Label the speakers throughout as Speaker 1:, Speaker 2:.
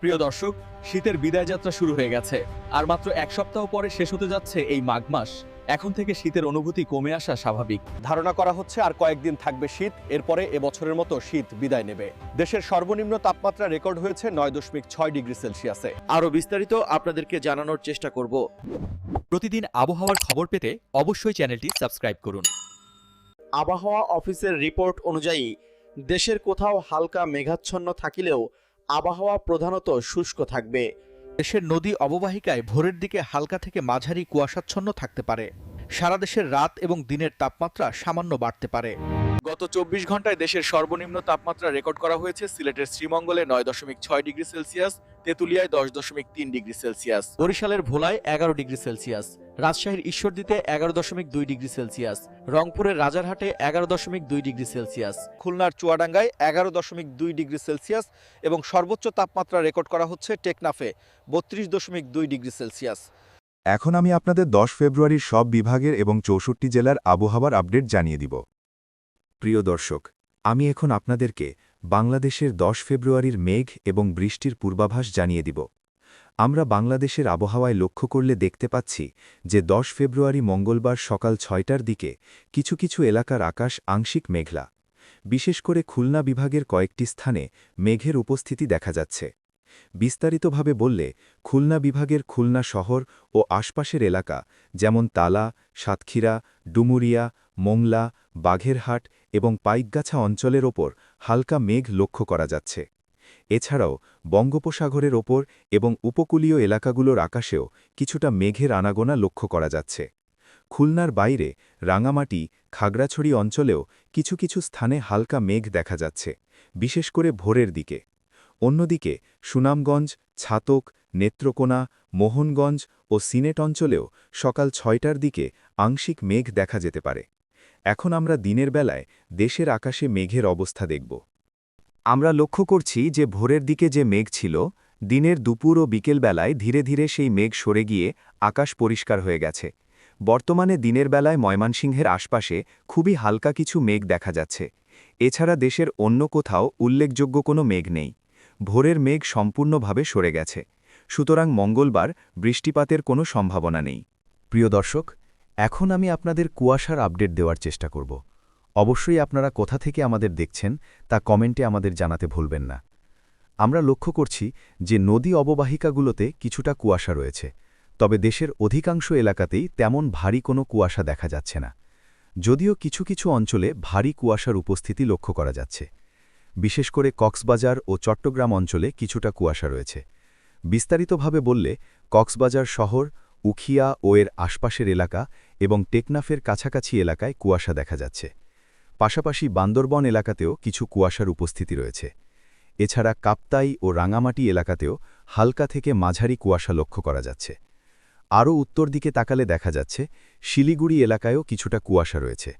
Speaker 1: প্রিয় দর্শক, শীতের বিদায় যাত্রা শুরু হয়ে গেছে আর মাত্র এক সপ্তাহ পরে শেষ হতে যাচ্ছে এই মাঘ মাস। এখন থেকে শীতের অনুভূতি কমে আসা স্বাভাবিক।
Speaker 2: ধারণা করা হচ্ছে আর কয়েকদিন থাকবে শীত, এরপরে এবছরের মতো শীত বিদায় নেবে। দেশের সর্বনিম্ন তাপমাত্রা রেকর্ড হয়েছে 9.6 ডিগ্রি সেলসিয়াসে।
Speaker 3: আরও বিস্তারিত আপনাদেরকে জানানোর চেষ্টা করব।
Speaker 1: প্রতিদিন আবহাওয়ার খবর পেতে অবশ্যই চ্যানেলটি সাবস্ক্রাইব করুন।
Speaker 3: আবহাওয়া অফিসের রিপোর্ট অনুযায়ী দেশের কোথাও হালকা মেঘাচ্ছন্ন থাকিলেও আবহাওয়া প্রধানত শুষ্ক থাকবে।
Speaker 1: দেশের নদী অববাহিকায় ভোরের দিকে হালকা থেকে মাঝারি কুয়াশাচ্ছন্ন থাকতে পারে। সারা দেশের রাত এবং দিনের তাপমাত্রা সামান্য বাড়তে পারে। গত 24 ঘন্টায় দেশের সর্বনিম্ন তাপমাত্রা রেকর্ড করা হয়েছে সিলেটের শ্রীমঙ্গলে 9.6 ডিগ্রি সেলসিয়াস, তেঁতুলিয়ায় 10.3 ডিগ্রি সেলসিয়াস, বরিশালের ভোলায় 11 ডিগ্রি সেলসিয়াস, রাজশাহীর ঈশ্বরদীতে 11.2 ডিগ্রি সেলসিয়াস, রংপুরের রাজারহাটে 11.2 ডিগ্রি সেলসিয়াস,
Speaker 2: খুলনার চুয়াডাঙ্গায় 11.2 ডিগ্রি সেলসিয়াস এবং সর্বোচ্চ তাপমাত্রা রেকর্ড করা হচ্ছে টেকনাফে 32.2 ডিগ্রি সেলসিয়াস।
Speaker 4: এখন আমি আপনাদের 10 ফেব্রুয়ারির সব বিভাগের এবং 64 জেলার আবহাওয়ার আপডেট জানিয়ে দিব। প্রিয় দর্শক, আমি এখন আপনাদেরকে বাংলাদেশের 10 ফেব্রুয়ারির মেঘ এবং বৃষ্টির পূর্বাভাস জানিয়ে দিব। আমরা বাংলাদেশের আবহাওয়ায় লক্ষ্য করলে দেখতে পাচ্ছি যে 10 ফেব্রুয়ারি মঙ্গলবার সকাল 6টার দিকে কিছু কিছু এলাকার আকাশ আংশিক মেঘলা। বিশেষ করে খুলনা বিভাগের কয়েকটি স্থানে মেঘের উপস্থিতি দেখা যাচ্ছে। বিস্তারিতভাবে বললে খুলনা বিভাগের খুলনা শহর ও আশপাশের এলাকা যেমন তালা, সাতক্ষীরা, ডুমুরিয়া, মোংলা, বাঘেরহাট এবং পাইকগাছা অঞ্চলের ওপর হালকা মেঘ লক্ষ্য করা যাচ্ছে। এছাড়াও বঙ্গোপসাগরের ওপর এবং উপকূলীয় এলাকাগুলোর আকাশেও কিছুটা মেঘের আনাগোনা লক্ষ্য করা যাচ্ছে। খুলনার বাইরে রাঙামাটি, খাগড়াছড়ি অঞ্চলেও কিছু কিছু স্থানে হালকা মেঘ দেখা যাচ্ছে, বিশেষ করে ভোরের দিকে। অন্যদিকে সুনামগঞ্জ, ছাতক, নেত্রকোনা, মোহনগঞ্জ ও সিনেট অঞ্চলেও সকাল 6টার দিকে আংশিক মেঘ দেখা যেতে পারে। এখন আমরা দিনের বেলায় দেশের আকাশে মেঘের অবস্থা দেখব। আমরা লক্ষ্য করছি যে ভোরের দিকে যে মেঘ ছিল, দিনের দুপুর ও বিকেল বেলায় ধীরে ধীরে সেই মেঘ সরে গিয়ে আকাশ পরিষ্কার হয়ে গেছে। বর্তমানে দিনের বেলায় ময়মনসিংহের আশপাশে খুবই হালকা কিছু মেঘ দেখা যাচ্ছে। এছাড়া দেশের অন্য কোথাও উল্লেখযোগ্য কোনো মেঘ নেই। ভোরের মেঘ সম্পূর্ণভাবে সরে গেছে, সুতরাং মঙ্গলবার বৃষ্টিপাতের কোনো সম্ভাবনা নেই। প্রিয় দর্শক, এখন আমি আপনাদের কুয়াশার আপডেট দেওয়ার চেষ্টা করব। অবশ্যই আপনারা কোথা থেকে আমাদের দেখছেন তা কমেন্টে আমাদের জানাতে ভুলবেন না। আমরা লক্ষ্য করছি যে নদী অববাহিকাগুলোতে কিছুটা কুয়াশা রয়েছে, তবে দেশের অধিকাংশ এলাকাতেই তেমন ভারী কোনো কুয়াশা দেখা যাচ্ছে না। যদিও কিছু কিছু অঞ্চলে ভারী কুয়াশার উপস্থিতি লক্ষ্য করা যাচ্ছে। বিশেষ করে কক্সবাজার ও চট্টগ্রাম অঞ্চলে কিছুটা কুয়াশা রয়েছে। বিস্তারিতভাবে বললে কক্সবাজার শহর, উখিয়া ও এর আশপাশের এলাকা এবং টেকনাফের কাছাকাছি এলাকায় কুয়াশা দেখা যাচ্ছে। পাশাপাশি বান্দরবন এলাকাতেও কিছু কুয়াশার উপস্থিতি রয়েছে। এছাড়া কাপ্তাই ও রাঙামাটি এলাকাতেও হালকা থেকে মাঝারি কুয়াশা লক্ষ্য করা যাচ্ছে। আরও উত্তর দিকে তাকালে দেখা যাচ্ছে শিলিগুড়ি এলাকায়ও কিছুটা কুয়াশা রয়েছে।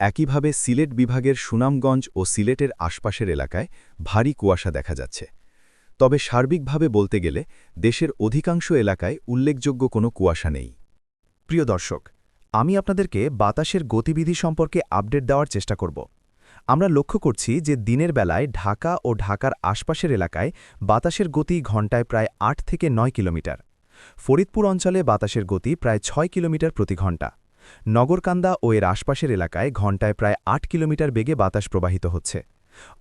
Speaker 4: একইভাবে সিলেট বিভাগের সুনামগঞ্জ ও সিলেটের আশপাশের এলাকায় ভারী কুয়াশা দেখা যাচ্ছে। তবে সার্বিকভাবে বলতে গেলে দেশের অধিকাংশ এলাকায় উল্লেখযোগ্য কোনো কুয়াশা নেই। প্রিয় দর্শক, আমি আপনাদেরকে বাতাসের গতিবিধি সম্পর্কে আপডেট দেওয়ার চেষ্টা করব। আমরা লক্ষ্য করছি যে দিনের বেলায় ঢাকা ও ঢাকার আশপাশের এলাকায় বাতাসের গতি ঘণ্টায় প্রায় 8 থেকে 9 কিলোমিটার। ফরিদপুর অঞ্চলে বাতাসের গতি প্রায় 6 কিলোমিটার প্রতি ঘণ্টা। নগরকান্দা ও এর আশপাশের এলাকায় ঘণ্টায় প্রায় 8 কিলোমিটার বেগে বাতাস প্রবাহিত হচ্ছে।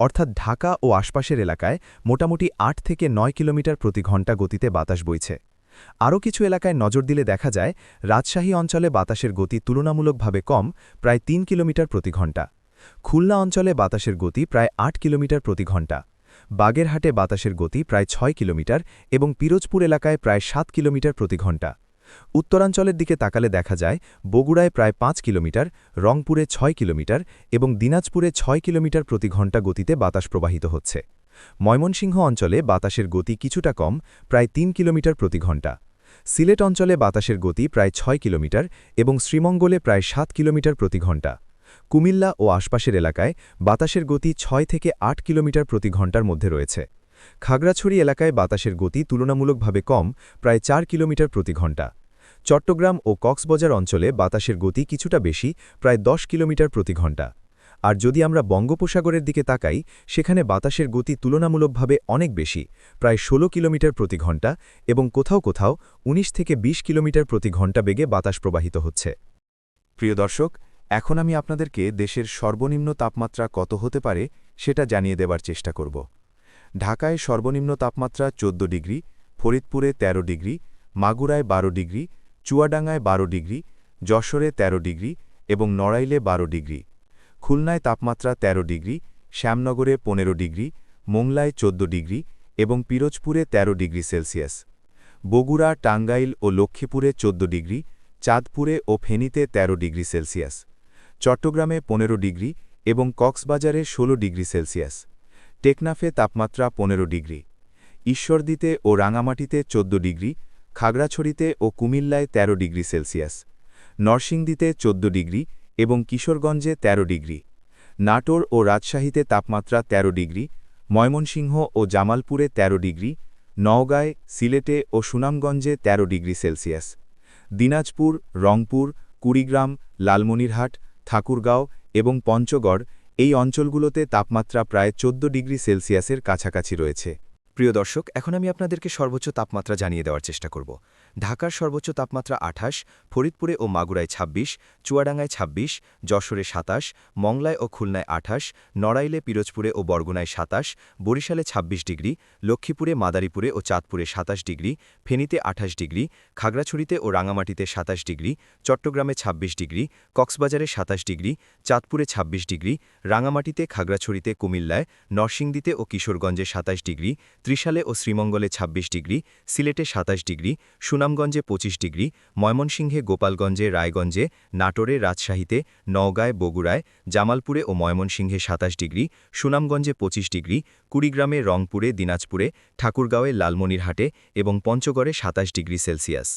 Speaker 4: অর্থাৎ ঢাকা ও আশপাশের এলাকায় মোটামুটি 8 থেকে 9 কিলোমিটার প্রতি ঘণ্টা গতিতে বাতাস বইছে। আরও কিছু এলাকায় নজর দিলে দেখা যায় রাজশাহী অঞ্চলে বাতাসের গতি তুলনামূলকভাবে কম, প্রায় 3 কিলোমিটার প্রতি ঘণ্টা। খুলনা অঞ্চলে বাতাসের গতি প্রায় 8 কিলোমিটার প্রতি ঘণ্টা। বাগেরহাটে বাতাসের গতি প্রায় 6 কিলোমিটার এবং পিরোজপুর এলাকায় প্রায় 7 কিলোমিটার প্রতি ঘণ্টা। উত্তরাঞ্চলের দিকে তাকালে দেখা যায় বগুড়ায় প্রায় 5 কিলোমিটার, রংপুরে 6 কিলোমিটার এবং দিনাজপুরে 6 কিলোমিটার প্রতি ঘণ্টা গতিতে বাতাস প্রবাহিত হচ্ছে। ময়মনসিংহ অঞ্চলে বাতাসের গতি কিছুটা কম, প্রায় 3 কিলোমিটার প্রতি ঘণ্টা। সিলেট অঞ্চলে বাতাসের গতি প্রায় 6 কিলোমিটার এবং শ্রীমঙ্গলে প্রায় 7 কিলোমিটার প্রতি ঘণ্টা। কুমিল্লা ও আশপাশের এলাকায় বাতাসের গতি 6 থেকে 8 কিলোমিটার প্রতি ঘণ্টার মধ্যে রয়েছে। খাগড়াছড়ি এলাকায় বাতাসের গতি তুলনামূলকভাবে কম, প্রায় 4 কিলোমিটার প্রতি ঘণ্টা। চট্টগ্রাম ও কক্সবাজার অঞ্চলে বাতাসের গতি কিছুটা বেশি, প্রায় 10 কিলোমিটার প্রতি ঘণ্টা। আর যদি আমরা বঙ্গোপসাগরের দিকে তাকাই সেখানে বাতাসের গতি তুলনামূলকভাবে অনেক বেশি, প্রায় ১৬ কিলোমিটার প্রতি ঘণ্টা এবং কোথাও কোথাও ১৯ থেকে ২০ কিলোমিটার প্রতি ঘণ্টা বেগে বাতাস প্রবাহিত হচ্ছে। প্রিয় দর্শক, এখন আমি আপনাদেরকে দেশের সর্বনিম্ন তাপমাত্রা কত হতে পারে সেটা জানিয়ে দেবার চেষ্টা করব। ঢাকায় সর্বনিম্ন তাপমাত্রা ১৪ ডিগ্রি, ফরিদপুরে ১৩ ডিগ্রি, মাগুরায় ১২ ডিগ্রি, চুয়াডাঙ্গায় ১২ ডিগ্রি, যশোরে ১৩ ডিগ্রি এবং নড়াইলে ১২ ডিগ্রি। খুলনায় তাপমাত্রা ১৩ ডিগ্রি, শ্যামনগরে ১৫ ডিগ্রি, মোংলায় ১৪ ডিগ্রি এবং পিরোজপুরে ১৩ ডিগ্রি সেলসিয়াস। বগুড়া, টাঙ্গাইল ও লক্ষ্মীপুরে ১৪ ডিগ্রি, চাঁদপুরে ও ফেনীতে ১৩ ডিগ্রি সেলসিয়াস। চট্টগ্রামে ১৫ ডিগ্রি এবং কক্সবাজারে ১৬ ডিগ্রি সেলসিয়াস। টেকনাফে তাপমাত্রা ১৫ ডিগ্রি। ঈশ্বরদীতে ও রাঙামাটিতে ১৪ ডিগ্রি, খাগড়াছড়িতে ও কুমিল্লায় ১৩ ডিগ্রি সেলসিয়াস। নরসিংদীতে ১৪ ডিগ্রি এবং কিশোরগঞ্জে ১৩ ডিগ্রি। নাটোর ও রাজশাহীতে তাপমাত্রা ১৩ ডিগ্রি, ময়মনসিংহ ও জামালপুরে ১৩ ডিগ্রি, নওগাঁয়, সিলেটে ও সুনামগঞ্জে ১৩ ডিগ্রি সেলসিয়াস। দিনাজপুর, রংপুর, কুড়িগ্রাম, লালমনিরহাট, ঠাকুরগাঁও এবং পঞ্চগড় এই অঞ্চলগুলোতে তাপমাত্রা প্রায় ১৪ ডিগ্রি সেলসিয়াসের কাছাকাছি রয়েছে। প্রিয় দর্শক, এখন আমি আপনাদেরকে সর্বোচ্চ তাপমাত্রা জানিয়ে দেওয়ার চেষ্টা করব। ঢাকার সর্বোচ্চ তাপমাত্রা ২৮, ফরিদপুরে ও মাগুরায় ২৬, চুয়াডাঙ্গায় ২৬, যশোরে ২৭, মংলায় ও খুলনায় ২৮, নড়াইলে, পিরোজপুরে ও বরগুনায় ২৭, বরিশালে ২৬ ডিগ্রি, লক্ষ্মীপুরে, মাদারীপুরে ও চাঁদপুরে ২৭ ডিগ্রি, ফেনীতে ২৮ ডিগ্রি, খাগড়াছড়িতে ও রাঙামাটিতে ২৭ ডিগ্রি, চট্টগ্রামে ২৬ ডিগ্রি, কক্সবাজারে ২৭ ডিগ্রি, চাঁদপুরে ২৬ ডিগ্রি, রাঙামাটিতে, খাগড়াছড়িতে, কুমিল্লায়, নরসিংদীতে ও কিশোরগঞ্জে ২৭ ডিগ্রি, ত্রিশালে ও শ্রীমঙ্গলে ২৬ ডিগ্রি, সিলেটে ২৭ ডিগ্রি, সুনামগঞ্জে ২৫ ডিগ্রি, ময়মনসিংহে, গোপালগঞ্জে, রায়গঞ্জে, নাটোরে, রাজশাহীতে, নওগাঁয়, বগুড়ায়, জামালপুরে ও ময়মনসিংহে ২৭ ডিগ্রি, সুনামগঞ্জে ২৫ ডিগ্রি, কুড়িগ্রামে, রংপুরে, দিনাজপুরে, ঠাকুরগাঁওয়ে, লালমনিরহাটে এবং পঞ্চগড়ে ২৭ ডিগ্রি সেলসিয়াস।